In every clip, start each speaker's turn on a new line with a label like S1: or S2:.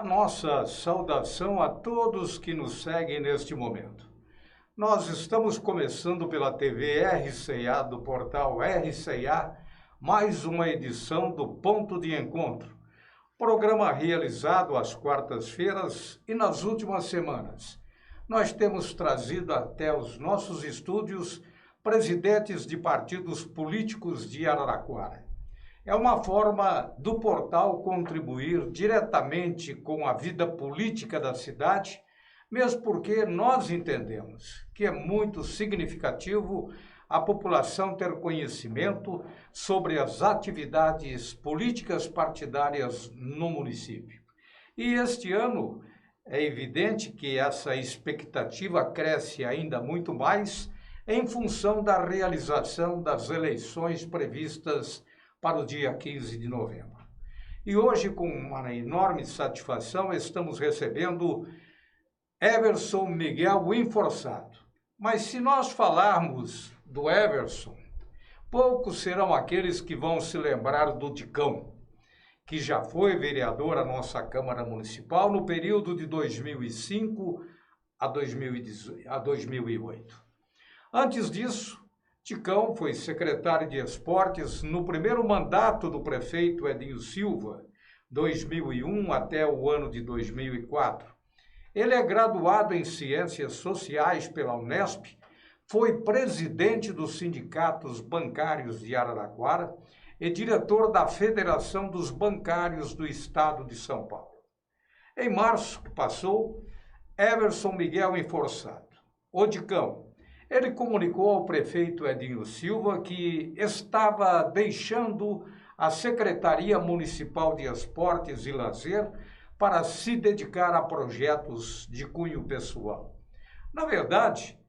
S1: a nossa saudação a todos que nos seguem neste momento. Nós estamos começando pela TV RCA, do portal RCA, mais uma edição do Ponto de Encontro, programa realizado às quartas-feiras e nas últimas semanas. Nós temos trazido até os nossos estúdios presidentes de partidos políticos de Araraquara. É uma forma do portal contribuir diretamente com a vida política da cidade, mesmo porque nós entendemos que é muito significativo a população ter conhecimento sobre as atividades políticas partidárias no município. E este ano é evidente que essa expectativa cresce ainda muito mais em função da realização das eleições previstas para o dia 15 de novembro. E hoje, com uma enorme satisfação, estamos recebendo Everson Miguel Inforçado. Mas se nós falarmos do Everson, poucos serão aqueles que vão se lembrar do Ticão, que já foi vereador à nossa Câmara Municipal no período de 2005 a 2008. Antes disso, Ticão foi secretário de Esportes no primeiro mandato do prefeito Edinho Silva, 2001 até o ano de 2004. Ele é graduado em Ciências Sociais pela Unesp, foi presidente dos sindicatos bancários de Araraquara e diretor da Federação dos Bancários do Estado de São Paulo. Em março que passou, Everson Miguel Inforçado, o Ticão, ele comunicou ao prefeito Edinho Silva que estava deixando a Secretaria Municipal de Esportes e Lazer para se dedicar a projetos de cunho pessoal. Na verdade,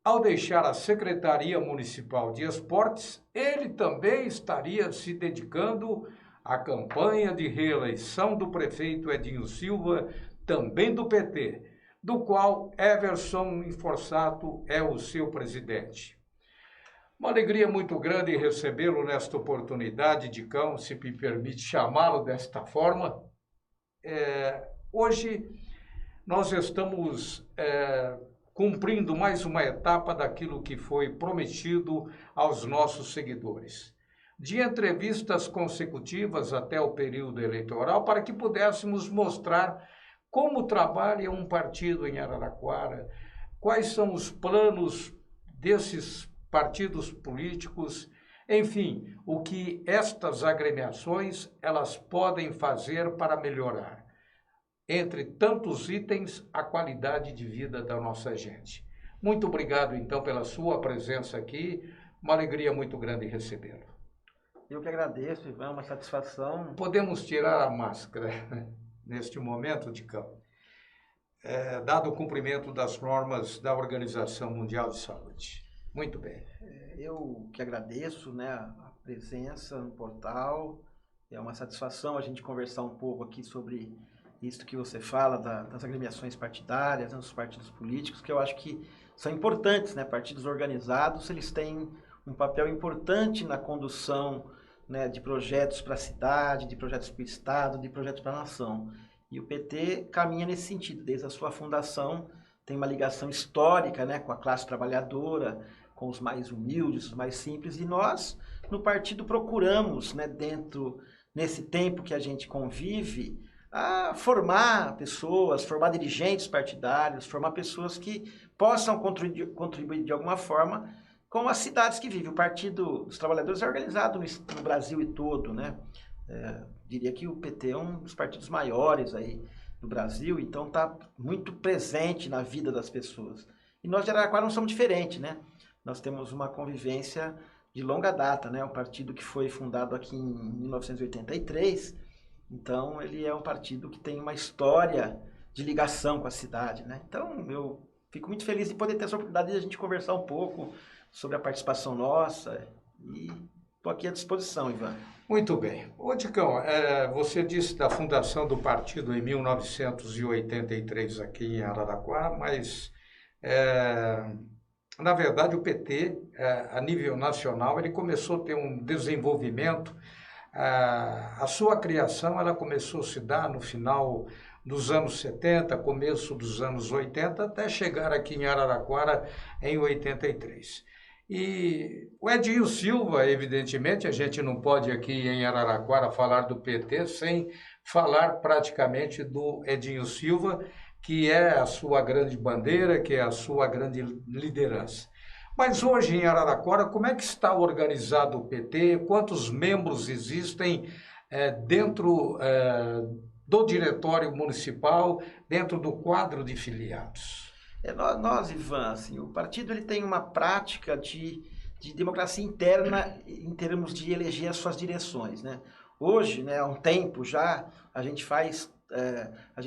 S1: ao deixar a Secretaria Municipal de Esportes, ele também estaria se dedicando à campanha de reeleição do prefeito Edinho Silva, também do PT, do qual Everson Inforçado é o seu presidente. Uma alegria muito grande recebê-lo nesta oportunidade, Ticão, se me permite chamá-lo desta forma. Hoje nós estamos cumprindo mais uma etapa daquilo que foi prometido aos nossos seguidores, de entrevistas consecutivas até o período eleitoral, para que pudéssemos mostrar como trabalha um partido em Araraquara, quais são os planos desses partidos políticos, enfim, o que estas agremiações elas podem fazer para melhorar, entre tantos itens, a qualidade de vida da nossa gente. Muito obrigado, então, pela sua presença aqui, uma alegria muito grande recebê-lo.
S2: Eu que agradeço, Ivan, é uma satisfação.
S1: Podemos tirar a máscara neste momento, Ticão, dado o cumprimento das normas da Organização Mundial de Saúde. Muito bem.
S2: Eu que agradeço, né, a presença no portal. É uma satisfação a gente conversar um pouco aqui sobre isso que você fala das agremiações partidárias, dos partidos políticos, que eu acho que são importantes, né? Partidos organizados, eles têm um papel importante na condução, né, de projetos para a cidade, de projetos para o Estado, de projetos para a nação. E o PT caminha nesse sentido, desde a sua fundação, tem uma ligação histórica, né, com a classe trabalhadora, com os mais humildes, os mais simples, e nós, no partido, procuramos, né, nesse tempo que a gente convive, a formar pessoas, formar dirigentes partidários, formar pessoas que possam contribuir de alguma forma com as cidades que vivem. O Partido dos Trabalhadores é organizado no Brasil e todo, né? Diria que o PT é um dos partidos maiores aí do Brasil, então está muito presente na vida das pessoas. E nós de Araraquara não somos diferentes, né? Nós temos uma convivência de longa data, né? Um partido que foi fundado aqui em 1983, então ele é um partido que tem uma história de ligação com a cidade, né? Então eu fico muito feliz de poder ter essa oportunidade de a gente conversar um pouco sobre a participação nossa e estou aqui à disposição, Ivan.
S1: Muito bem. Ô, Ticão, você disse da fundação do partido em 1983 aqui em Araraquara, mas, na verdade, o PT, a nível nacional, ele começou a ter um desenvolvimento A sua criação ela começou a se dar no final dos anos 70, começo dos anos 80, até chegar aqui em Araraquara em 83. E o Edinho Silva, evidentemente, a gente não pode aqui em Araraquara falar do PT sem falar praticamente do Edinho Silva, que é a sua grande bandeira, que é a sua grande liderança. Mas hoje em Araraquara, como é que está organizado o PT? Quantos membros existem dentro do diretório municipal, dentro do quadro de filiados?
S2: Nós, Ivan, assim, o partido ele tem uma prática de democracia interna em termos de eleger as suas direções, né? Hoje, né, há um tempo já, a gente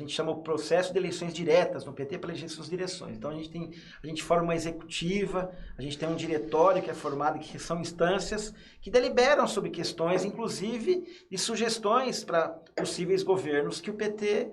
S2: chama o processo de eleições diretas no PT para eleger suas direções. Então a gente forma uma executiva, a gente tem um diretório que é formado, que são instâncias que deliberam sobre questões, inclusive de sugestões para possíveis governos que o PT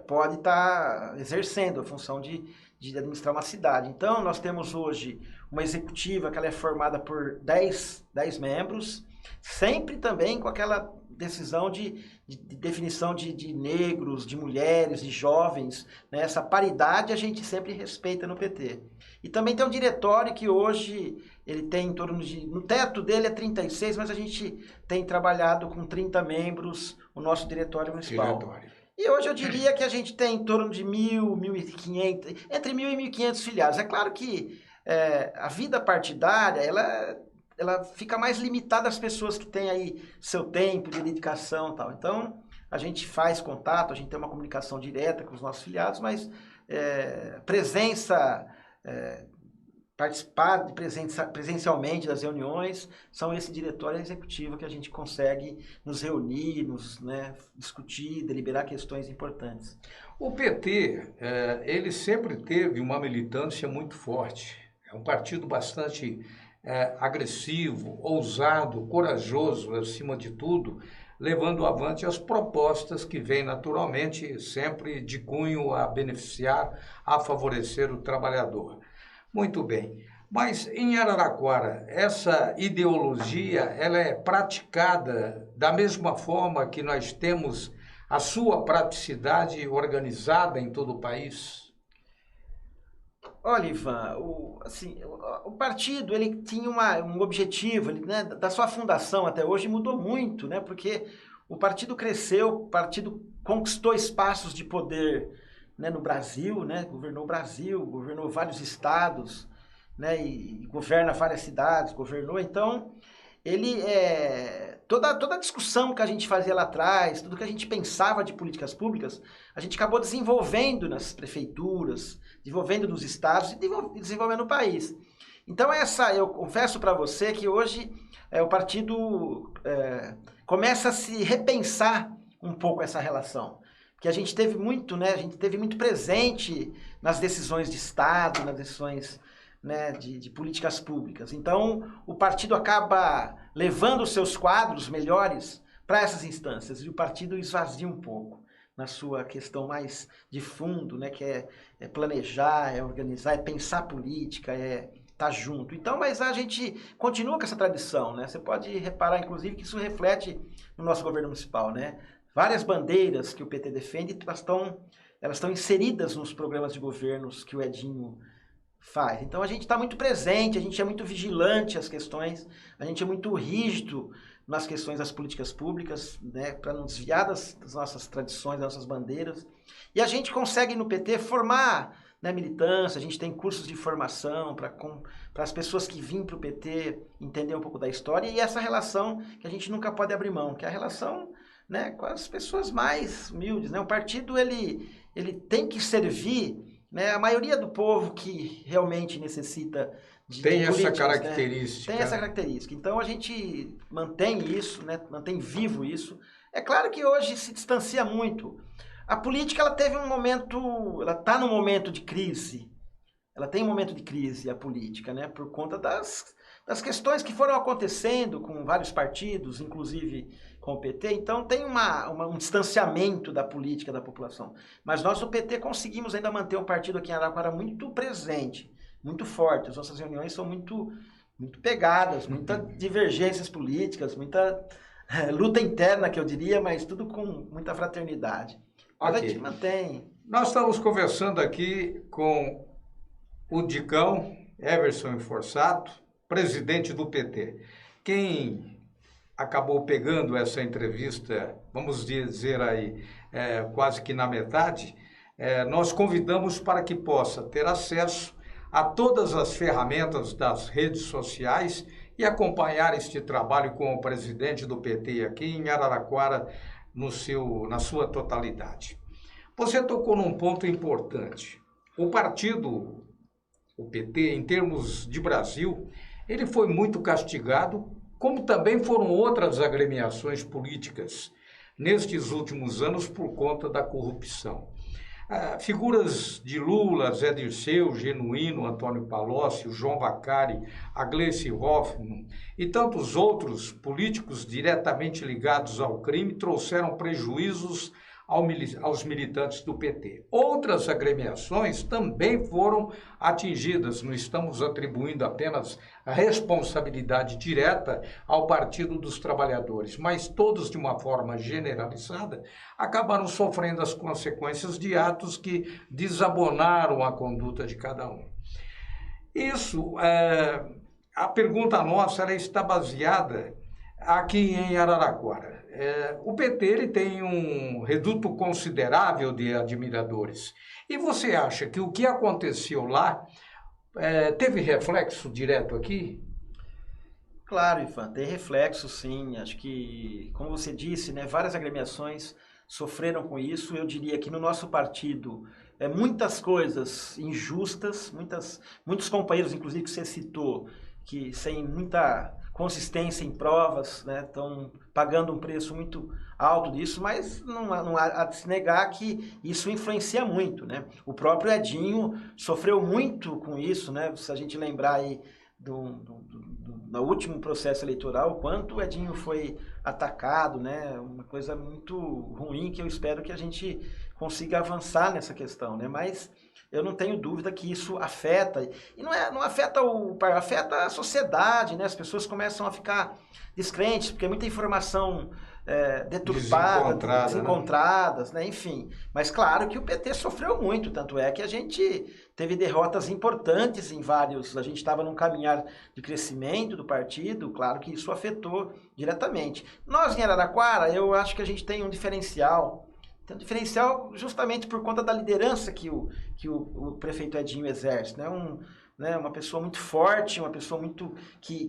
S2: pode estar exercendo a função de administrar uma cidade. Então nós temos hoje uma executiva que ela é formada por 10 membros, sempre também com aquela decisão de definição de negros, de mulheres, de jovens, né? Essa paridade a gente sempre respeita no PT. E também tem um diretório que hoje ele tem em torno de... No teto dele é 36, mas a gente tem trabalhado com 30 membros o nosso diretório municipal. E hoje eu diria que a gente tem em torno de 1.500, entre 1.000 e 1.500 filiados. É claro que a vida partidária, ela fica mais limitada às pessoas que têm aí seu tempo de dedicação e tal. Então, a gente faz contato, a gente tem uma comunicação direta com os nossos filiados, mas participar presencialmente das reuniões, são esse diretório executivo que a gente consegue nos reunir, discutir, deliberar questões importantes.
S1: O PT, ele sempre teve uma militância muito forte. É um partido bastante agressivo, ousado, corajoso, acima de tudo, levando avante as propostas que vêm naturalmente sempre de cunho a beneficiar, a favorecer o trabalhador. Muito bem, mas em Araraquara, essa ideologia ela é praticada da mesma forma que nós temos a sua praticidade organizada em todo o país?
S2: Olha, Ivan, o partido ele tinha um objetivo, né, da sua fundação até hoje mudou muito, né, porque o partido cresceu, o partido conquistou espaços de poder, né, no Brasil, né, governou o Brasil, governou vários estados, né, e governa várias cidades, então ele toda a discussão que a gente fazia lá atrás, tudo que a gente pensava de políticas públicas, a gente acabou desenvolvendo nas prefeituras, desenvolvendo nos estados e desenvolvendo no país. Então eu confesso para você que hoje o partido começa a se repensar um pouco essa relação. Porque a gente teve muito, né, presente nas decisões de Estado, nas decisões, né, de políticas públicas. Então, o partido acaba levando os seus quadros melhores para essas instâncias e o partido esvazia um pouco na sua questão mais de fundo, né, que é planejar, é organizar, é pensar política, é estar junto. Então, mas a gente continua com essa tradição, né? Você pode reparar, inclusive, que isso reflete no nosso governo municipal, né? Várias bandeiras que o PT defende, elas estão inseridas nos programas de governos que o Edinho faz. Então a gente está muito presente, a gente é muito vigilante às questões, a gente é muito rígido nas questões das políticas públicas, né, para não desviar das nossas tradições, das nossas bandeiras. E a gente consegue no PT formar, né, militância, a gente tem cursos de formação para as pessoas que vêm para o PT entender um pouco da história e essa relação que a gente nunca pode abrir mão, que é a relação, né, com as pessoas mais humildes, né? O partido ele tem que servir, né, a maioria do povo que realmente necessita de
S1: essa característica.
S2: Né? Tem essa característica. Então a gente mantém isso, né, mantém vivo isso. É claro que hoje se distancia muito. A política ela teve um momento, ela está num momento de crise. Ela tem um momento de crise, a política, né, por conta das questões que foram acontecendo com vários partidos, inclusive com o PT, então tem um distanciamento da política da população. Mas nós do PT conseguimos ainda manter um partido aqui em Araraquara muito presente, muito forte. As nossas reuniões são muito pegadas, muitas divergências políticas, muita luta interna, que eu diria, mas tudo com muita fraternidade. Mas a
S1: Ok.
S2: gente mantém.
S1: Nós estamos conversando aqui com o Dicão Everson Forsato, presidente do PT. Quem acabou pegando essa entrevista, vamos dizer aí, quase que na metade, nós convidamos para que possa ter acesso a todas as ferramentas das redes sociais e acompanhar este trabalho com o presidente do PT aqui em Araraquara, na sua totalidade. Você tocou num ponto importante. O partido, o PT, em termos de Brasil, ele foi muito castigado, como também foram outras agremiações políticas nestes últimos anos por conta da corrupção. Figuras de Lula, Zé Dirceu, Genuíno, Antônio Palocci, João Vacari, a Gleice Hoffmann e tantos outros políticos diretamente ligados ao crime trouxeram prejuízos aos militantes do PT. Outras agremiações também foram atingidas, não estamos atribuindo apenas a responsabilidade direta ao Partido dos Trabalhadores, mas todos, de uma forma generalizada, acabaram sofrendo as consequências de atos que desabonaram a conduta de cada um. A pergunta nossa ela está baseada aqui em Araraquara. O PT ele tem um reduto considerável de admiradores. E você acha que o que aconteceu lá teve reflexo direto aqui?
S2: Claro, Ivan, tem reflexo, sim. Acho que, como você disse, né, várias agremiações sofreram com isso. Eu diria que no nosso partido, muitas coisas injustas, muitos companheiros, inclusive, que você citou, que sem muita consistência em provas, né, estão pagando um preço muito alto disso, mas não há de se negar que isso influencia muito, né? O próprio Edinho sofreu muito com isso, né? Se a gente lembrar aí no último processo eleitoral, o quanto o Edinho foi atacado, né? Uma coisa muito ruim que eu espero que a gente consiga avançar nessa questão, né? Mas eu não tenho dúvida que isso afeta, e não afeta afeta a sociedade, né? As pessoas começam a ficar descrentes, porque é muita informação deturpada, desencontradas, né? Enfim. Mas claro que o PT sofreu muito, tanto é que a gente teve derrotas importantes em vários, a gente estava num caminhar de crescimento do partido, claro que isso afetou diretamente. Nós em Araraquara, eu acho que a gente tem um diferencial, justamente por conta da liderança que o prefeito Edinho exerce, né? Uma pessoa muito forte, uma pessoa muito que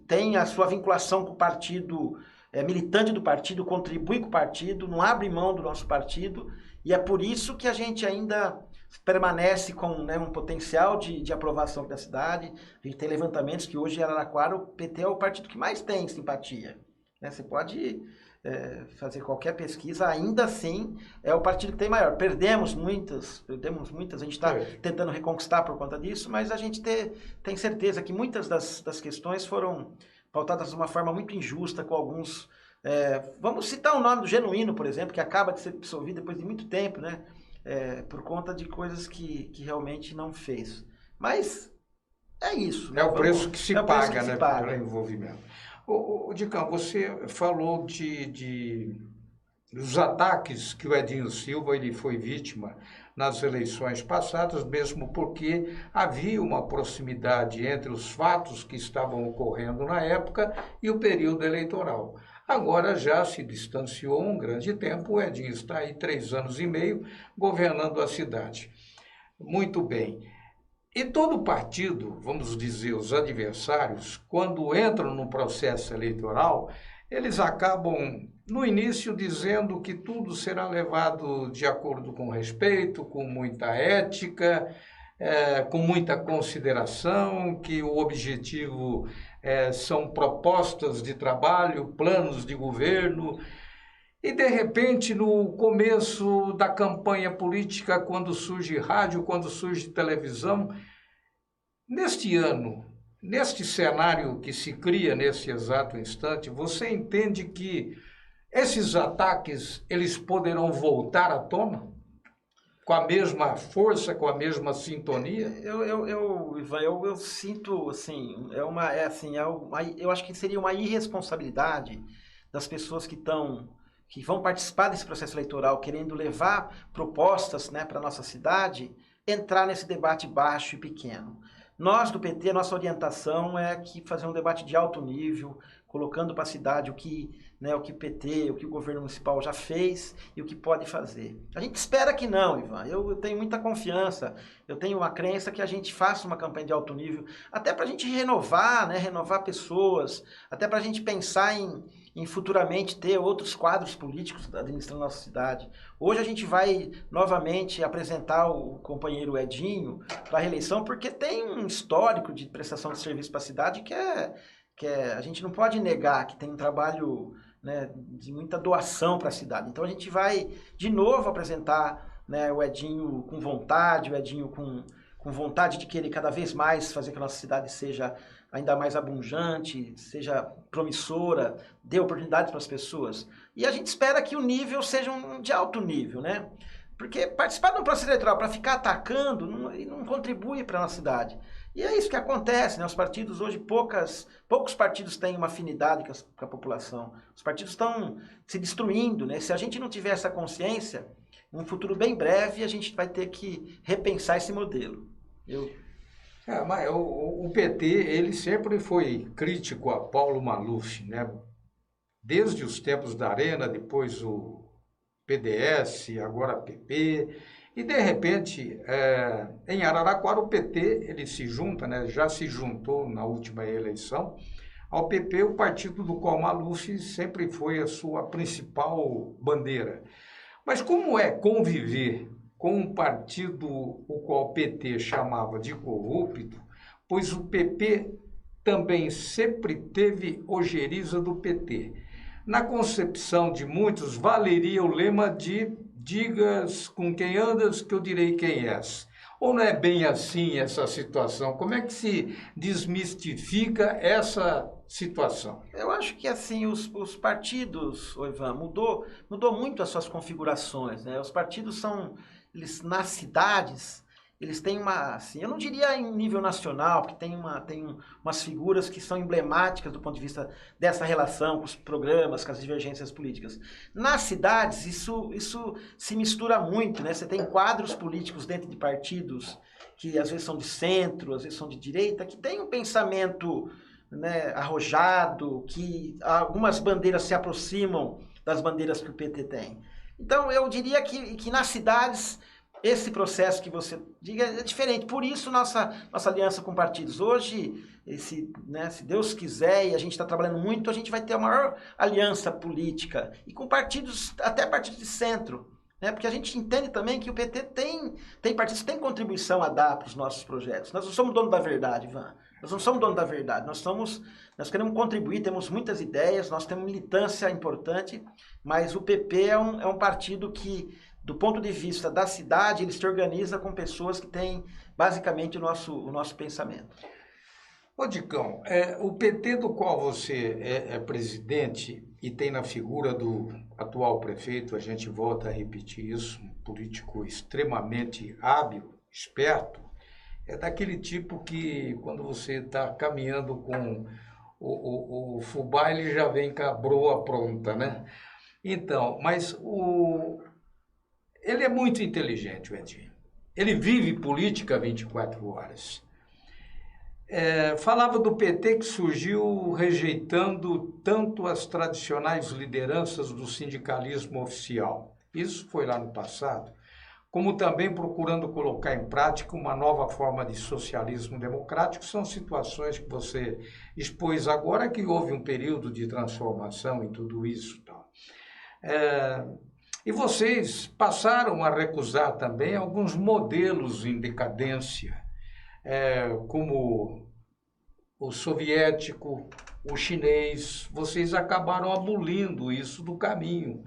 S2: tem a sua vinculação com o partido, militante do partido, contribui com o partido, não abre mão do nosso partido, e é por isso que a gente ainda permanece com, né, um potencial de aprovação da cidade. A gente tem levantamentos que hoje em Araraquara o PT é o partido que mais tem simpatia, né? Você pode fazer qualquer pesquisa, ainda assim é o partido que tem maior. Perdemos muitas, a gente está tentando reconquistar por conta disso, mas a gente tem certeza que muitas das questões foram pautadas de uma forma muito injusta, com alguns... vamos citar o nome do Genuíno, por exemplo, que acaba de ser absolvido depois de muito tempo, né? Por conta de coisas que realmente não fez. Mas é isso.
S1: É o preço que se paga, né,
S2: pelo
S1: envolvimento. Dicão, você falou dos ataques que o Edinho Silva ele foi vítima nas eleições passadas, mesmo porque havia uma proximidade entre os fatos que estavam ocorrendo na época e o período eleitoral. Agora já se distanciou um grande tempo, o Edinho está aí 3 anos e meio governando a cidade. Muito bem. E todo partido, vamos dizer, os adversários, quando entram no processo eleitoral, eles acabam, no início, dizendo que tudo será levado de acordo com respeito, com muita ética, com muita consideração, que o objetivo são propostas de trabalho, planos de governo. E, de repente, no começo da campanha política, quando surge rádio, quando surge televisão, neste ano, neste cenário que se cria nesse exato instante, você entende que esses ataques, eles poderão voltar à tona? Com a mesma força, com a mesma sintonia?
S2: Ivan, eu sinto, assim, eu acho que seria uma irresponsabilidade das pessoas que vão participar desse processo eleitoral, querendo levar propostas, né, para a nossa cidade, entrar nesse debate baixo e pequeno. Nós, do PT, a nossa orientação é que fazer um debate de alto nível, colocando para a cidade o que o PT, o que o governo municipal já fez e o que pode fazer. A gente espera que não, Ivan. Eu tenho muita confiança, eu tenho uma crença que a gente faça uma campanha de alto nível, até para a gente renovar, né, renovar pessoas, até para a gente pensar em futuramente ter outros quadros políticos administrando a nossa cidade. Hoje a gente vai novamente apresentar o companheiro Edinho para a reeleição, porque tem um histórico de prestação de serviço para a cidade que a gente não pode negar, que tem um trabalho, né, de muita doação para a cidade. Então a gente vai de novo apresentar, né, o Edinho com vontade, o Edinho com vontade de querer cada vez mais fazer que a nossa cidade seja ainda mais abundante, seja promissora, dê oportunidades para as pessoas. E a gente espera que o nível seja de alto nível, né? Porque participar de um processo eleitoral para ficar atacando não contribui para a nossa cidade. E é isso que acontece, né? Os partidos hoje, poucos partidos têm uma afinidade com a população. Os partidos estão se destruindo, né? Se a gente não tiver essa consciência, em um futuro bem breve, a gente vai ter que repensar esse modelo.
S1: Mas o PT, ele sempre foi crítico a Paulo Maluf, né? Desde os tempos da Arena, depois o PDS, agora PP, e de repente, em Araraquara, o PT, ele se junta, né? Já se juntou na última eleição, ao PP, o partido do qual Maluf sempre foi a sua principal bandeira. Mas como é conviver com um partido o qual o PT chamava de corrupto, pois o PP também sempre teve ojeriza do PT. Na concepção de muitos, valeria o lema de digas com quem andas que eu direi quem és. Ou não é bem assim essa situação? Como é que se desmistifica essa situação?
S2: Eu acho que assim, os partidos, Ivan, mudou muito as suas configurações, né? Os partidos eles nas cidades, eles têm assim, eu não diria em nível nacional, porque tem umas figuras que são emblemáticas do ponto de vista dessa relação com os programas, com as divergências políticas. Nas cidades, isso se mistura muito, né? Você tem quadros políticos dentro de partidos que às vezes são de centro, às vezes são de direita, que tem um pensamento, né, arrojado, que algumas bandeiras se aproximam das bandeiras que o PT tem. Então, eu diria que nas cidades, esse processo que você diga é diferente. Por isso, nossa aliança com partidos. Hoje, né, se Deus quiser, e a gente está trabalhando muito, a gente vai ter a maior aliança política. E com partidos, até partidos de centro. Né? Porque a gente entende também que o PT tem partidos que têm contribuição a dar para os nossos projetos. Nós não somos dono da verdade, Ivan. Nós não somos dono da verdade, nós queremos contribuir, temos muitas ideias, nós temos militância importante, mas o PP é um partido que, do ponto de vista da cidade, ele se organiza com pessoas que têm basicamente o nosso pensamento.
S1: Ô Dicão, o PT do qual você é presidente e tem na figura do atual prefeito, a gente volta a repetir isso, um político extremamente hábil, esperto, é daquele tipo que, quando você está caminhando com o fubá, ele já vem com a broa pronta, né? Então, mas ele é muito inteligente, o Edinho. Ele vive política 24 horas. Falava do PT que surgiu rejeitando tanto as tradicionais lideranças do sindicalismo oficial. Isso foi lá no passado. Como também procurando colocar em prática uma nova forma de socialismo democrático. São situações que você expôs agora, que houve um período de transformação em tudo isso. E vocês passaram a recusar também alguns modelos em decadência, como o soviético, o chinês. Vocês acabaram abolindo isso do caminho.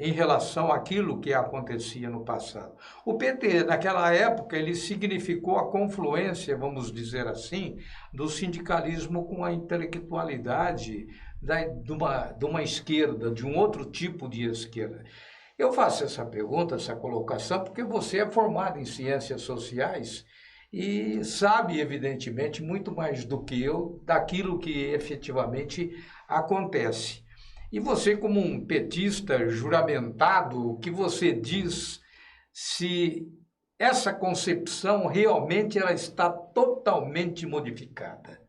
S1: Em relação àquilo que acontecia no passado. O PT, naquela época, ele significou a confluência, vamos dizer assim, do sindicalismo com a intelectualidade de uma esquerda, de um outro tipo de esquerda. Eu faço essa pergunta, essa colocação, porque você é formado em ciências sociais e sabe, evidentemente, muito mais do que eu daquilo que efetivamente acontece. E você, como um petista juramentado, o que você diz se essa concepção realmente ela está totalmente modificada?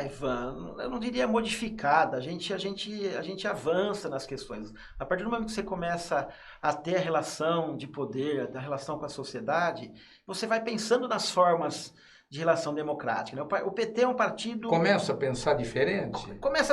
S2: Ivan, eu não diria modificada, a gente avança nas questões. A partir do momento que você começa a ter a relação de poder, a relação com a sociedade, você vai pensando nas formas de relação democrática, né? O PT é um partido...
S1: Começa a pensar diferente?
S2: Começa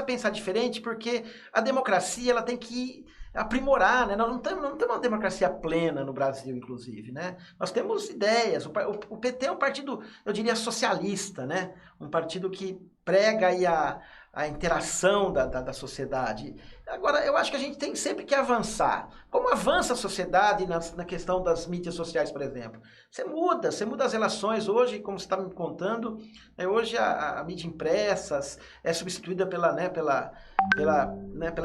S2: a pensar diferente porque a democracia ela tem que aprimorar, né? Nós não temos uma democracia plena no Brasil, inclusive, né? Nós temos ideias. O PT é um partido, eu diria, socialista, né? Um partido que prega aí a interação da sociedade. Agora, eu acho que a gente tem sempre que avançar. Como avança a sociedade na questão das mídias sociais, por exemplo? Você muda as relações. Hoje, como você está me contando, hoje a mídia impressa é substituída pela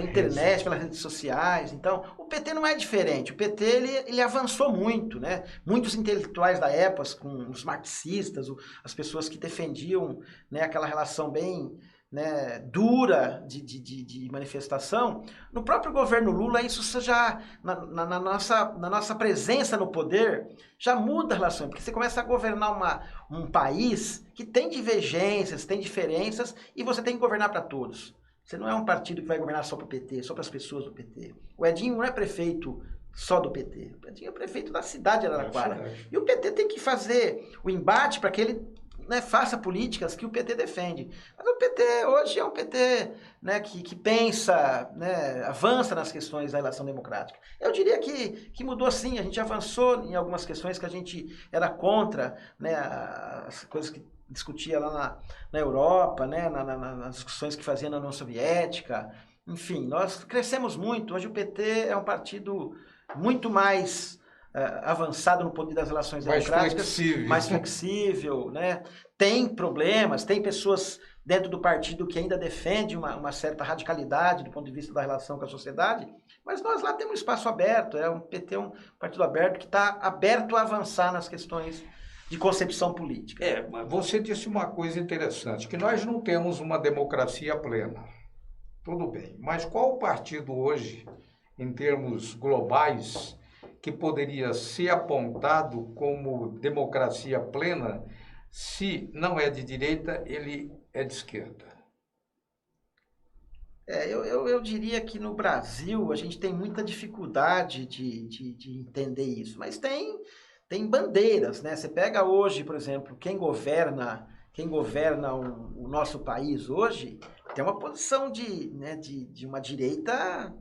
S2: internet, pelas redes sociais. Então, o PT não é diferente. O PT ele avançou muito, né? Muitos intelectuais da época, com os marxistas, as pessoas que defendiam, né, aquela relação bem, né, dura de manifestação. No próprio governo Lula, isso já, na nossa presença no poder, já muda a relação, porque você começa a governar um país que tem divergências, tem diferenças, e você tem que governar para todos. Você não é um partido que vai governar só para o PT, só para as pessoas do PT. O Edinho não é prefeito só do PT. O Edinho é prefeito da cidade de Araraquara. E o PT tem que fazer o embate para que ele, né, faça políticas que o PT defende. Mas o PT hoje é um PT, né, que pensa, né, avança nas questões da relação democrática. Eu diria que mudou sim, a gente avançou em algumas questões que a gente era contra, né, as coisas que discutia lá na Europa, né, nas discussões que fazia na União Soviética. Enfim, nós crescemos muito. Hoje o PT é um partido muito mais avançado no poder das relações democráticas, mais flexível, né? Tem problemas, tem pessoas dentro do partido que ainda defendem uma certa radicalidade do ponto de vista da relação com a sociedade, mas nós lá temos um espaço aberto. O PT é um partido aberto que está aberto a avançar nas questões de concepção política.
S1: Você disse uma coisa interessante, que nós não temos uma democracia plena. Tudo bem, mas qual o partido hoje, em termos globais, que poderia ser apontado como democracia plena, se não é de direita, ele é de esquerda?
S2: Eu diria que no Brasil a gente tem muita dificuldade de entender isso, mas tem bandeiras, né? Você pega hoje, por exemplo, quem governa o nosso país hoje tem uma posição de uma direita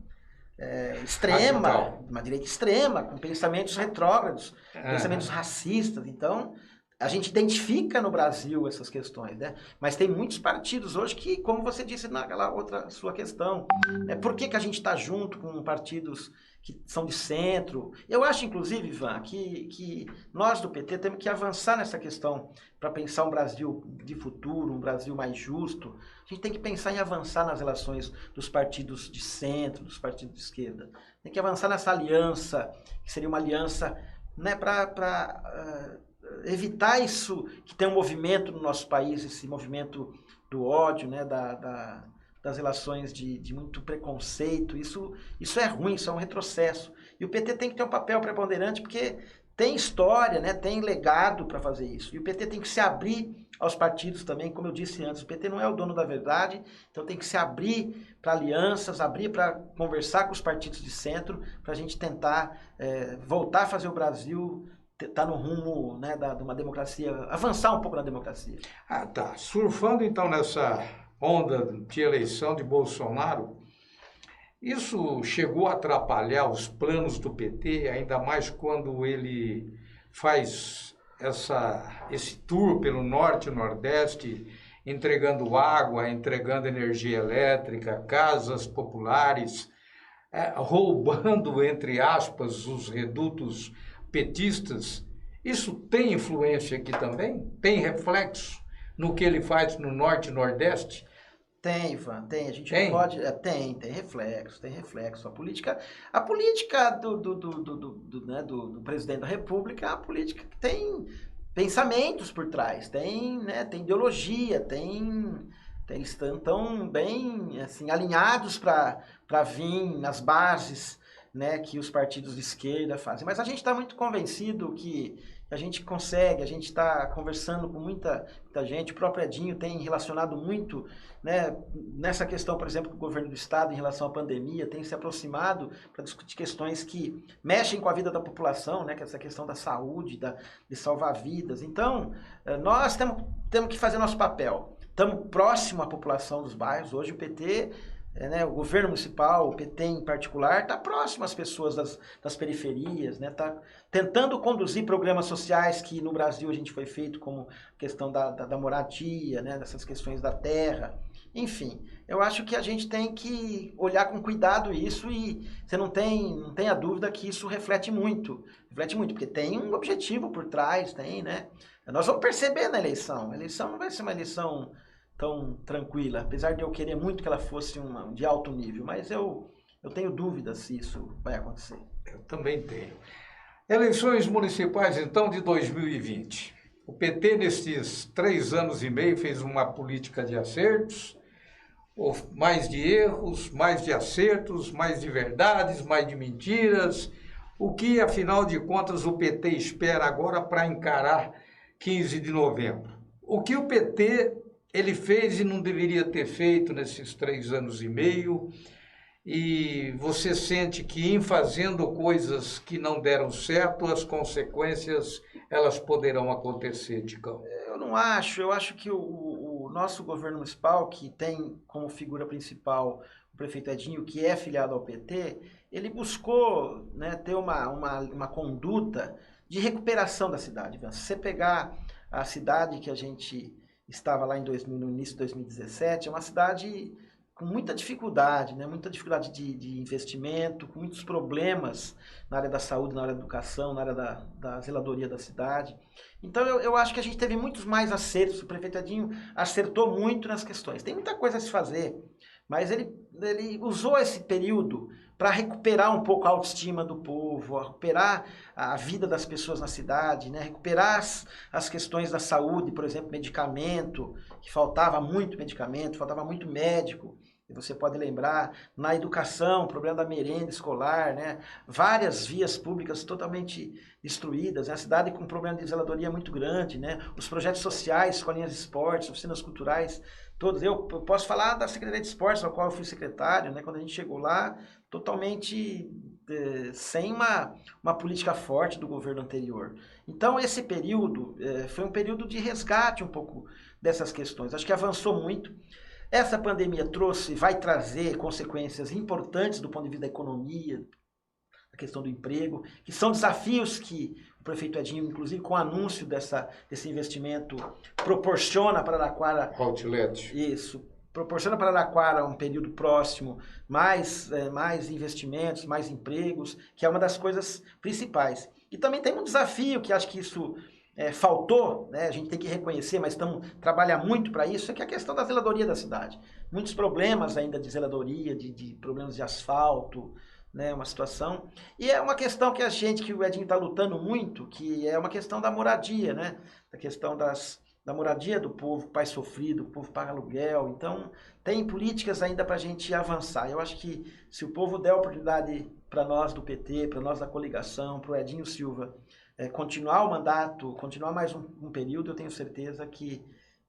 S2: extrema, radical. Uma direita extrema, com pensamentos retrógrados, pensamentos racistas. Então, a gente identifica no Brasil essas questões, né? Mas tem muitos partidos hoje que, como você disse naquela outra sua questão, por que a gente está junto com partidos que são de centro? Eu acho, inclusive, Ivan, que nós do PT temos que avançar nessa questão para pensar um Brasil de futuro, um Brasil mais justo. A gente tem que pensar em avançar nas relações dos partidos de centro, dos partidos de esquerda. Tem que avançar nessa aliança, que seria uma aliança, né, para evitar isso, que tem um movimento no nosso país, esse movimento do ódio, né, das relações de muito preconceito. Isso é ruim, isso é um retrocesso. E o PT tem que ter um papel preponderante porque tem história, né, tem legado para fazer isso. E o PT tem que se abrir aos partidos também, como eu disse antes. O PT não é o dono da verdade, então tem que se abrir para alianças, abrir para conversar com os partidos de centro, para a gente tentar voltar a fazer o Brasil tá no rumo, né, de uma democracia, avançar um pouco na democracia.
S1: Tá. Surfando então nessa onda de eleição de Bolsonaro, isso chegou a atrapalhar os planos do PT, ainda mais quando ele faz esse tour pelo Norte e Nordeste, entregando água, entregando energia elétrica, casas populares, roubando, entre aspas, os redutos petistas. Isso tem influência aqui também? Tem reflexo no que ele faz no Norte e Nordeste?
S2: Tem, Ivan, tem. A gente não pode... Tem reflexo. A política do presidente da República é uma política que tem pensamentos por trás, tem ideologia, tem Eles estão bem assim, alinhados para vir nas bases, né, que os partidos de esquerda fazem. Mas a gente está muito convencido que a gente consegue, a gente está conversando com muita gente, o próprio Edinho tem relacionado muito, né, nessa questão, por exemplo, do governo do Estado em relação à pandemia, tem se aproximado para discutir questões que mexem com a vida da população, né, que é essa questão da saúde, de salvar vidas. Então, nós temos que fazer nosso papel. Estamos próximo à população dos bairros. Hoje o PT... né, o governo municipal, o PT em particular, está próximo às pessoas das periferias, né, está tentando conduzir programas sociais que no Brasil a gente foi feito, como a questão da moradia, né, dessas questões da terra. Enfim, eu acho que a gente tem que olhar com cuidado isso e você não tem a dúvida que isso reflete muito, porque tem um objetivo por trás, né? Nós vamos perceber na eleição. A eleição não vai ser uma eleição tão tranquila, apesar de eu querer muito que ela fosse de alto nível, mas eu tenho dúvidas se isso vai acontecer.
S1: Eu também tenho. Eleições municipais, então, de 2020. O PT, nesses 3 anos e meio, fez uma política de acertos, mais de erros, mais de acertos, mais de verdades, mais de mentiras. O que, afinal de contas, o PT espera agora para encarar 15 de novembro? O que o PT... ele fez e não deveria ter feito nesses 3 anos e meio, e você sente que em fazendo coisas que não deram certo, as consequências elas poderão acontecer, Ticão?
S2: Eu não acho, eu acho que o nosso governo municipal, que tem como figura principal o prefeito Edinho, que é filiado ao PT, ele buscou, né, ter uma conduta de recuperação da cidade. Se você pegar a cidade que a gente... estava lá no início de 2017, é uma cidade com muita dificuldade, né? Muita dificuldade de investimento, com muitos problemas na área da saúde, na área da educação, na área da zeladoria da cidade. Então eu acho que a gente teve muitos mais acertos, o prefeito Edinho acertou muito nas questões. Tem muita coisa a se fazer, mas ele usou esse período para recuperar um pouco a autoestima do povo, recuperar a vida das pessoas na cidade, né? Recuperar as questões da saúde, por exemplo, medicamento, que faltava muito medicamento, faltava muito médico. E você pode lembrar, na educação, o problema da merenda escolar, né? Várias vias públicas totalmente destruídas, né? A cidade com um problema de zeladoria muito grande, né? Os projetos sociais, escolinhas de esportes, oficinas culturais, todos. Eu posso falar da Secretaria de Esportes, na qual eu fui secretário, né? Quando a gente chegou lá, totalmente sem uma política forte do governo anterior. Então, esse período foi um período de resgate um pouco dessas questões. Acho que avançou muito. Essa pandemia vai trazer consequências importantes do ponto de vista da economia, a questão do emprego, que são desafios que o prefeito Edinho, inclusive com o anúncio desse investimento, proporciona para Araraquara...
S1: Outlet.
S2: Isso. Proporciona para Araraquara um período próximo, mais investimentos, mais empregos, que é uma das coisas principais. E também tem um desafio, que acho que isso faltou, né? A gente tem que reconhecer, mas estamos trabalhando muito para isso, é que é a questão da zeladoria da cidade. Muitos problemas ainda de zeladoria, de problemas de asfalto, né, uma situação, e é uma questão que o Edinho está lutando muito, que é uma questão da moradia, né, da questão da moradia do povo, pai sofrido, o povo paga aluguel. Então tem políticas ainda para a gente avançar. Eu acho que se o povo der oportunidade para nós do PT, para nós da coligação, para o Edinho Silva continuar o mandato, continuar mais um período, eu tenho certeza que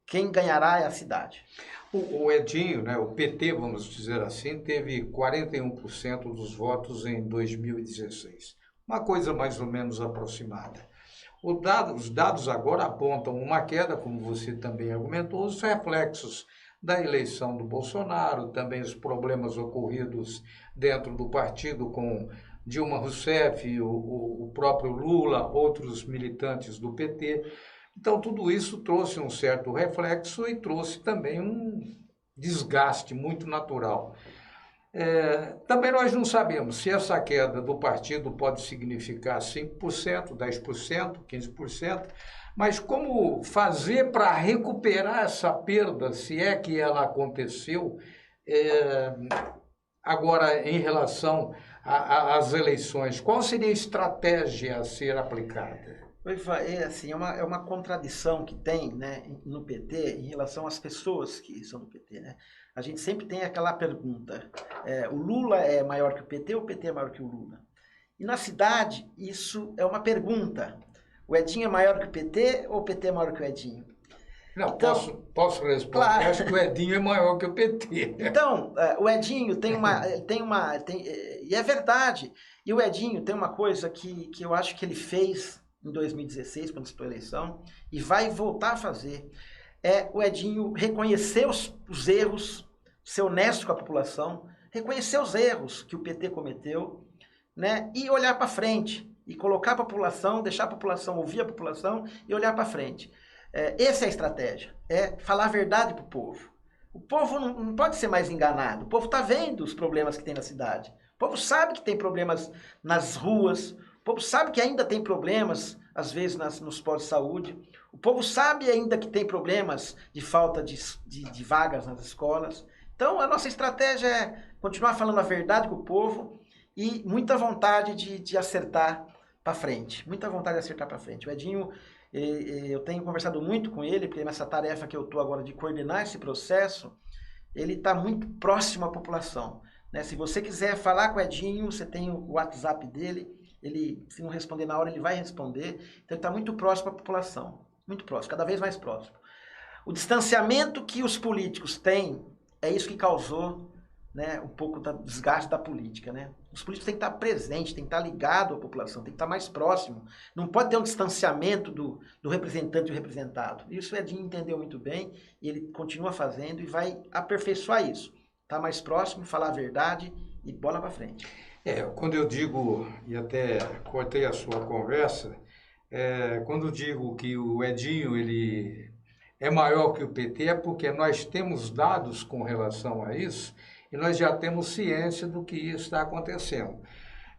S2: quem ganhará é a cidade.
S1: O Edinho, né, o PT, vamos dizer assim, teve 41% dos votos em 2016. Uma coisa mais ou menos aproximada. Os dados agora apontam uma queda, como você também argumentou, os reflexos da eleição do Bolsonaro, também os problemas ocorridos dentro do partido com Dilma Rousseff, o próprio Lula, outros militantes do PT. Então, tudo isso trouxe um certo reflexo e trouxe também um desgaste muito natural. Também nós não sabemos se essa queda do partido pode significar 5%, 10%, 15%, mas como fazer para recuperar essa perda, se é que ela aconteceu, agora em relação às eleições? Qual seria a estratégia a ser aplicada?
S2: Assim, é uma contradição que tem, né, no PT em relação às pessoas que são do PT, né? A gente sempre tem aquela pergunta, o Lula é maior que o PT ou o PT é maior que o Lula? E na cidade, isso é uma pergunta. O Edinho é maior que o PT ou o PT é maior que o Edinho?
S1: Não, então, posso responder. Claro. Acho que o Edinho é maior que o PT.
S2: Então, o Edinho e é verdade. E o Edinho tem uma coisa que eu acho que ele fez em 2016, quando disputou a eleição, e vai voltar a fazer. O Edinho reconhecer os erros, ser honesto com a população, reconhecer os erros que o PT cometeu, né, e olhar para frente, e colocar a população, deixar a população, ouvir a população e olhar para frente. Essa é a estratégia, falar a verdade para o povo. O povo não pode ser mais enganado, o povo está vendo os problemas que tem na cidade. O povo sabe que tem problemas nas ruas, o povo sabe que ainda tem problemas, às vezes, nos postos de saúde. O povo sabe ainda que tem problemas de falta de vagas nas escolas. Então, a nossa estratégia é continuar falando a verdade com o povo e muita vontade de acertar para frente. Muita vontade de acertar para frente. O Edinho, eu tenho conversado muito com ele, porque nessa tarefa que eu estou agora de coordenar esse processo, ele está muito próximo à população. Né? Se você quiser falar com o Edinho, você tem o WhatsApp dele, ele, se não responder na hora, ele vai responder. Então, ele está muito próximo à população. Muito próximo, cada vez mais próximo. O distanciamento que os políticos têm é isso que causou, né, um pouco do desgaste da política. Né? Os políticos têm que estar presentes, têm que estar ligados à população, têm que estar mais próximo. Não pode ter um distanciamento do representante e do representado. Isso o Edinho entendeu muito bem e ele continua fazendo e vai aperfeiçoar isso. Estar mais próximo, falar a verdade e bola para frente.
S1: Quando eu digo, e até cortei a sua conversa, quando eu digo que o Edinho ele é maior que o PT, é porque nós temos dados com relação a isso e nós já temos ciência do que está acontecendo.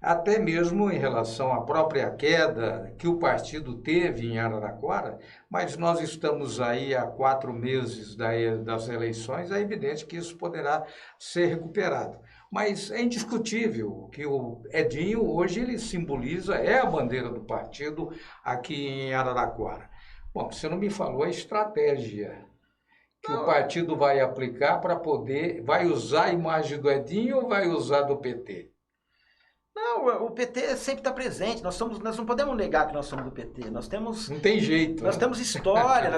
S1: Até mesmo em relação à própria queda que o partido teve em Araraquara, mas nós estamos aí há 4 meses das eleições, é evidente que isso poderá ser recuperado. Mas é indiscutível que o Edinho hoje ele simboliza, é a bandeira do partido aqui em Araraquara. Bom, você não me falou a estratégia que o partido vai aplicar para poder, vai usar a imagem do Edinho ou vai usar do PT?
S2: Não, o PT sempre está presente, nós não podemos negar que nós somos do PT, nós temos...
S1: Não tem jeito.
S2: Nós temos história,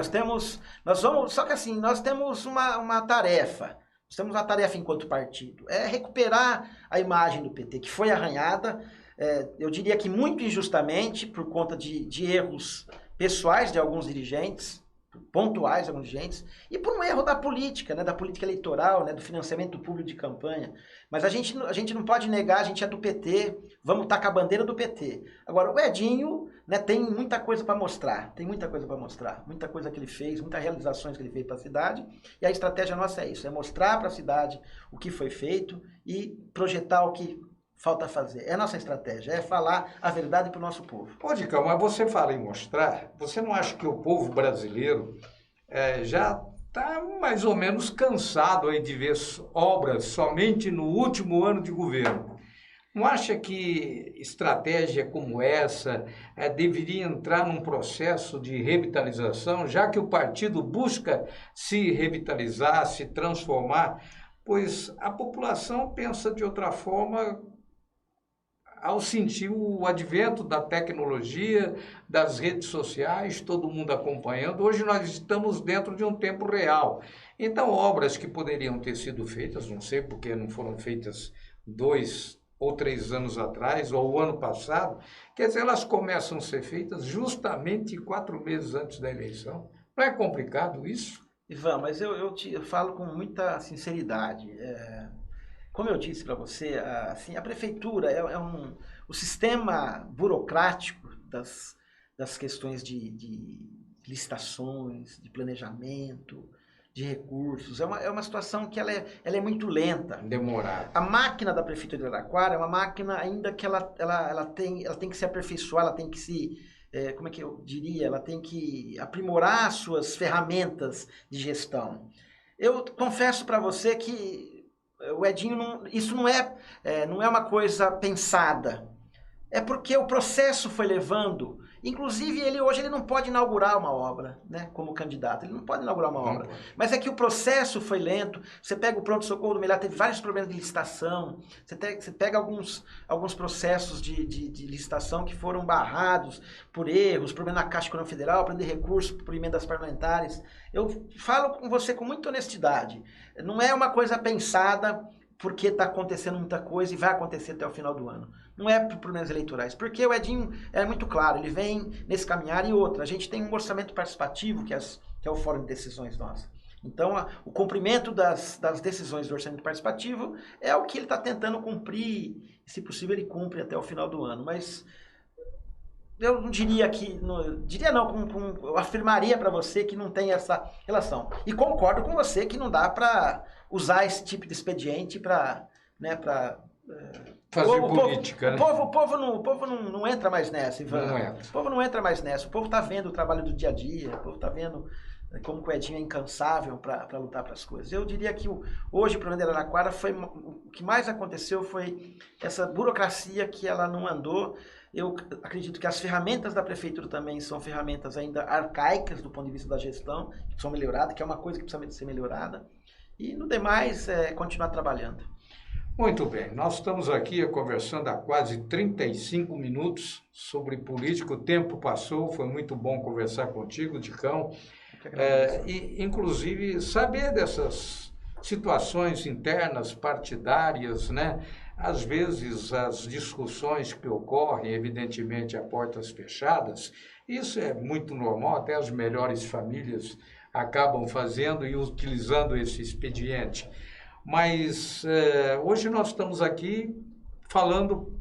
S2: só que assim, nós temos uma tarefa. Nós temos uma tarefa enquanto partido, recuperar a imagem do PT, que foi arranhada, eu diria que muito injustamente, por conta de erros pessoais de alguns dirigentes, pontuais de alguns dirigentes, e por um erro da política, né, da política eleitoral, né, do financiamento público de campanha. Mas a gente não pode negar, a gente é do PT, vamos estar com a bandeira do PT. Agora, o Edinho, né, tem muita coisa para mostrar, muita coisa que ele fez, muitas realizações que ele fez para a cidade, e a estratégia nossa é isso, é mostrar para a cidade o que foi feito e projetar o que falta fazer. É a nossa estratégia, é falar a verdade para o nosso povo.
S1: Pode, calma, mas você fala em mostrar, você não acha que o povo brasileiro já está mais ou menos cansado aí de ver obras somente no último ano de governo? Não acha que estratégia como essa deveria entrar num processo de revitalização, já que o partido busca se revitalizar, se transformar, pois a população pensa de outra forma ao sentir o advento da tecnologia, das redes sociais, todo mundo acompanhando. Hoje nós estamos dentro de um tempo real. Então, obras que poderiam ter sido feitas, não sei porque não foram feitas 2 ou 3 anos atrás, ou o ano passado, quer dizer, elas começam a ser feitas justamente 4 meses antes da eleição. Não é complicado isso?
S2: Ivan, mas eu falo com muita sinceridade. Como eu disse para você, assim, a prefeitura o sistema burocrático das questões de licitações, de planejamento, de recursos, é uma situação que ela é muito lenta.
S1: Demorada.
S2: A máquina da Prefeitura de Araraquara é uma máquina ainda que ela tem que se aperfeiçoar, ela tem que se... como é que eu diria? Ela tem que aprimorar as suas ferramentas de gestão. Eu confesso para você que o Edinho, isso não é uma coisa pensada. É porque o processo foi levando. Inclusive, hoje ele não pode inaugurar uma obra, né, como candidato. Ele não pode inaugurar uma obra. Mas é que o processo foi lento. Você pega o pronto-socorro do Melhor, teve vários problemas de licitação. Você pega alguns processos de licitação que foram barrados por erros, problema na Caixa Econômica Federal, problema de recursos por emendas parlamentares. Eu falo com você com muita honestidade. Não é uma coisa pensada porque está acontecendo muita coisa e vai acontecer até o final do ano. Não é por problemas eleitorais, porque o Edinho é muito claro, ele vem nesse caminhar e outra. A gente tem um orçamento participativo, que é o Fórum de Decisões nosso. Então, o cumprimento das decisões do orçamento participativo é o que ele está tentando cumprir, e se possível ele cumpre até o final do ano. Mas eu não diria que... eu afirmaria para você que não tem essa relação. E concordo com você que não dá para usar esse tipo de expediente para... Né,
S1: fazer política, né?
S2: O povo não entra mais nessa, Ivan.
S1: Não entra.
S2: O povo não entra mais nessa. O povo está vendo o trabalho do dia a dia, o povo está vendo como o Edinho é incansável para lutar para as coisas. Eu diria que hoje o problema de Araraquara o que mais aconteceu foi essa burocracia que ela não andou. Eu acredito que as ferramentas da prefeitura também são ferramentas ainda arcaicas do ponto de vista da gestão, que precisam melhoradas, que é uma coisa que precisa ser melhorada. E no demais, continuar trabalhando.
S1: Muito bem, nós estamos aqui conversando há quase 35 minutos sobre política, o tempo passou, foi muito bom conversar contigo, Dicão, e inclusive saber dessas situações internas partidárias, né? Às vezes as discussões que ocorrem, evidentemente, a portas fechadas, isso é muito normal, até as melhores famílias acabam fazendo e utilizando esse expediente. Mas hoje nós estamos aqui falando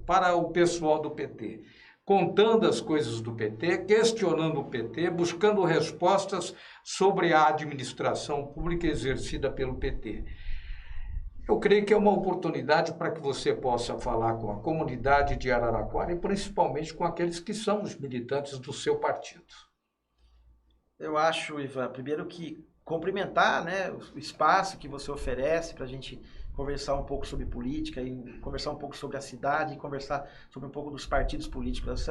S1: para o pessoal do PT, contando as coisas do PT, questionando o PT, buscando respostas sobre a administração pública exercida pelo PT. Eu creio que é uma oportunidade para que você possa falar com a comunidade de Araraquara e principalmente com aqueles que são os militantes do seu partido.
S2: Eu acho, Ivan, primeiro que cumprimentar, né, o espaço que você oferece para a gente conversar um pouco sobre política, e conversar um pouco sobre a cidade, e conversar sobre um pouco dos partidos políticos.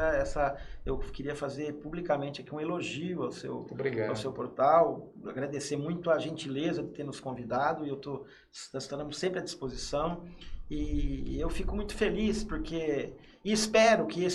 S2: Eu queria fazer publicamente aqui um elogio ao seu portal, agradecer muito a gentileza de ter nos convidado, e nós estamos sempre à disposição. E eu fico muito feliz e espero que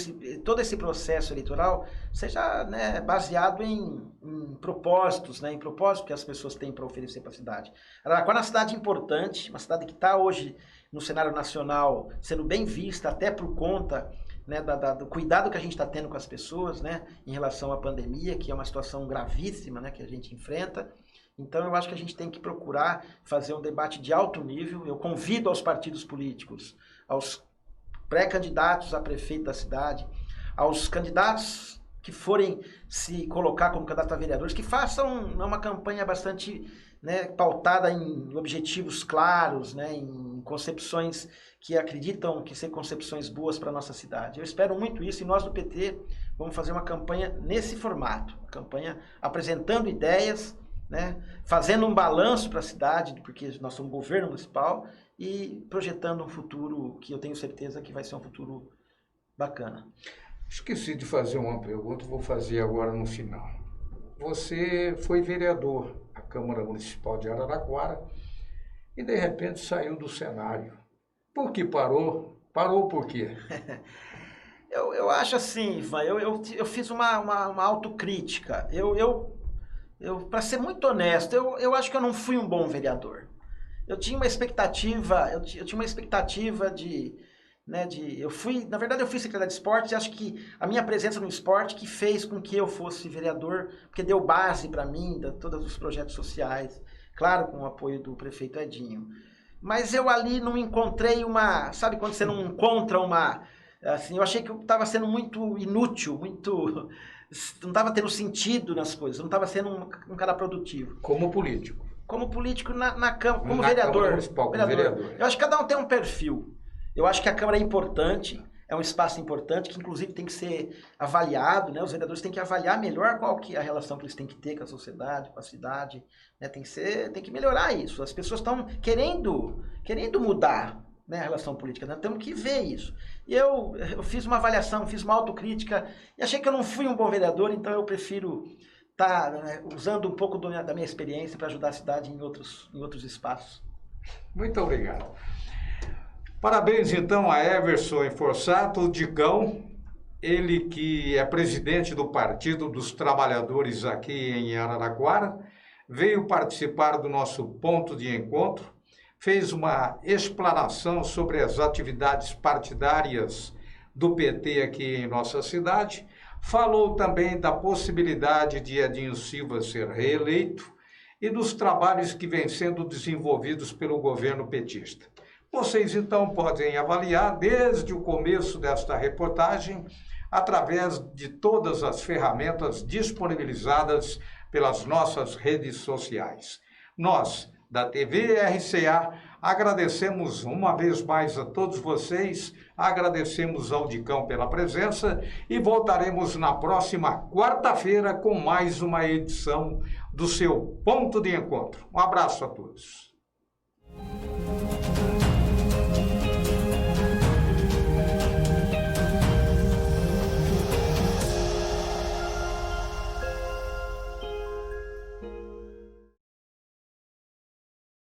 S2: todo esse processo eleitoral seja, né, baseado em propósitos, né, em propósitos que as pessoas têm para oferecer para a cidade. Araraquara é uma cidade importante, uma cidade que está hoje no cenário nacional sendo bem vista até por conta, né, do cuidado que a gente está tendo com as pessoas, né, em relação à pandemia, que é uma situação gravíssima, né, que a gente enfrenta. Então, eu acho que a gente tem que procurar fazer um debate de alto nível. Eu convido aos partidos políticos, aos pré-candidatos a prefeito da cidade, aos candidatos que forem se colocar como candidato a vereadores, que façam uma campanha bastante, né, pautada em objetivos claros, né, em concepções que acreditam que são concepções boas para a nossa cidade. Eu espero muito isso, e nós do PT vamos fazer uma campanha nesse formato, uma campanha apresentando ideias, né, fazendo um balanço para a cidade, porque nós somos governo municipal, e projetando um futuro que eu tenho certeza que vai ser um futuro bacana.
S1: Esqueci de fazer uma pergunta, vou fazer agora no final. Você foi vereador à Câmara Municipal de Araraquara e de repente saiu do cenário. Por que parou? Parou por quê?
S2: Eu acho assim, Ivan, eu fiz uma autocrítica. Para ser muito honesto, eu acho que eu não fui um bom vereador. Eu tinha uma expectativa, na verdade eu fui secretário de esportes, e acho que a minha presença no esporte que fez com que eu fosse vereador, porque deu base para mim, de todos os projetos sociais, claro, com o apoio do prefeito Edinho. Mas eu ali não encontrei sabe quando você não encontra assim, eu achei que eu estava sendo muito inútil, não estava tendo sentido nas coisas, não estava sendo um cara produtivo.
S1: Como político?
S2: Como político na Câmara, como vereador. Vereador. Eu acho que cada um tem um perfil. Eu acho que a Câmara é importante, é um espaço importante, que inclusive tem que ser avaliado, né? Os vereadores têm que avaliar melhor qual que é a relação que eles têm que ter com a sociedade, com a cidade, né? Tem que melhorar isso. As pessoas estão querendo mudar, né, a relação política. Nós temos que ver isso. E eu fiz uma avaliação, fiz uma autocrítica e achei que eu não fui um bom vereador, então eu prefiro estar, né, usando um pouco da minha experiência para ajudar a cidade em outros espaços.
S1: Muito obrigado. Parabéns, então, a Everson Forsato, o Dicão, ele que é presidente do Partido dos Trabalhadores aqui em Araraquara, veio participar do nosso ponto de encontro, fez uma explanação sobre as atividades partidárias do PT aqui em nossa cidade, falou também da possibilidade de Edinho Silva ser reeleito e dos trabalhos que vêm sendo desenvolvidos pelo governo petista. Vocês, então, podem avaliar desde o começo desta reportagem através de todas as ferramentas disponibilizadas pelas nossas redes sociais. Nós, da TV RCA, agradecemos uma vez mais a todos vocês, agradecemos ao Dicão pela presença e voltaremos na próxima quarta-feira com mais uma edição do seu Ponto de Encontro. Um abraço a todos.